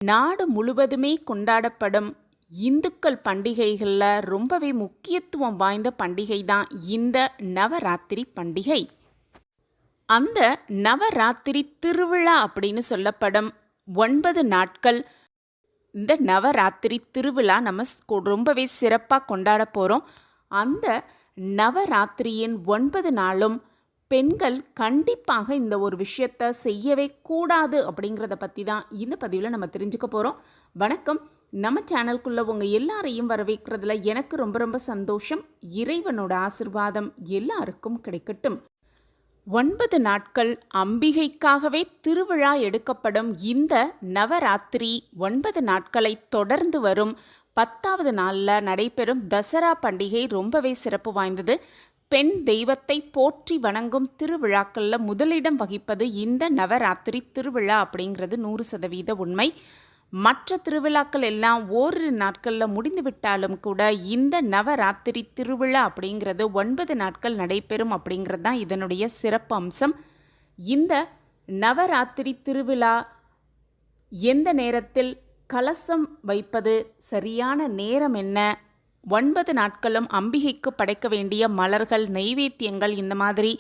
நாடு முழுவதுமே கொண்டாடப்படும் இந்துக்கள் பண்டிகைகளில் ரொம்பவே முக்கியத்துவம் வாய்ந்த பண்டிகை தான் இந்த நவராத்திரி பண்டிகை. அந்த நவராத்திரி திருவிழா அப்படின்னு சொல்லப்படும் 9 நாட்கள் இந்த நவராத்திரி திருவிழா நம்ம ரொம்பவே சிறப்பாக கொண்டாட போகிறோம். அந்த நவராத்திரியின் 9 நாளும் பெண்கள் கண்டிப்பாக இந்த ஒரு விஷயத்தை செய்யவே கூடாது அப்படிங்கிறத பற்றி தான் இந்த பதிவில் நம்ம தெரிஞ்சுக்க போகிறோம். வணக்கம். நம்ம சேனலுக்குள்ளே உங்கள் எல்லாரையும் வரவேற்கிறதுல எனக்கு ரொம்ப ரொம்ப சந்தோஷம். இறைவனோட ஆசிர்வாதம் எல்லாருக்கும் கிடைக்கட்டும். 9 நாட்கள் அம்பிகைக்காகவே திருவிழா எடுக்கப்படும் இந்த நவராத்திரி 9 நாட்களை தொடர்ந்து வரும் 10வது நாளில் நடைபெறும் தசரா பண்டிகை ரொம்பவே சிறப்பு வாய்ந்தது. பெண் தெய்வத்தை போற்றி வணங்கும் திருவிழாக்களில் முதலிடம் வகிப்பது இந்த நவராத்திரி திருவிழா அப்படிங்கிறது 100% உண்மை. மற்ற திருவிழாக்கள் எல்லாம் ஓரிரு நாட்களில் முடிந்து விட்டாலும் கூட இந்த நவராத்திரி திருவிழா அப்படிங்கிறது 9 நாட்கள் நடைபெறும் அப்படிங்கிறது தான் இதனுடைய சிறப்பு அம்சம். இந்த நவராத்திரி திருவிழா எந்த நேரத்தில் கலசம் வைப்பது, சரியான நேரம் என்ன, 9 நாட்களும் அம்பிகைக்கு படைக்க வேண்டிய மலர்கள், நெய்வேத்தியங்கள், இந்த மாதிரி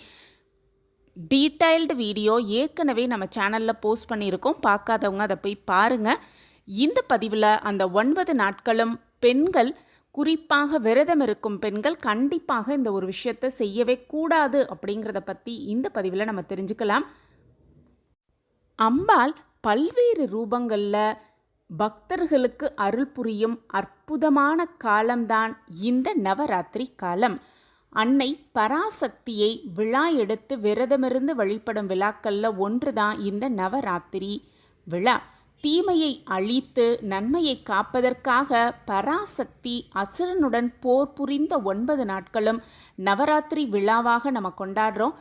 டீட்டெயில்டு வீடியோ ஏற்கனவே நம்ம சேனலில் போஸ்ட் பண்ணியிருக்கோம். பார்க்காதவங்க அதை போய் பாருங்கள். இந்த பதிவில் அந்த 9 நாட்களும் பெண்கள், குறிப்பாக விரதம் இருக்கும் பெண்கள் கண்டிப்பாக இந்த ஒரு விஷயத்தை செய்யவே கூடாது அப்படிங்கிறத பற்றி இந்த பதிவில் நம்ம தெரிஞ்சுக்கலாம். அம்பாள் பல்வேறு ரூபங்களில் பக்தர்களுக்கு அருள் புரியும் அற்புதமான காலம்தான் இந்த நவராத்திரி காலம். அன்னை பராசக்தியை விழா எடுத்து விரதமிருந்து வழிபடும் விழாக்களில் ஒன்று தான் இந்த நவராத்திரி விழா. தீமையை அழித்து நன்மையை காப்பதற்காக பராசக்தி அசுரனுடன் போர் புரிந்த 9 நாட்களும் நவராத்திரி விழாவாக நம்ம கொண்டாடுறோம்.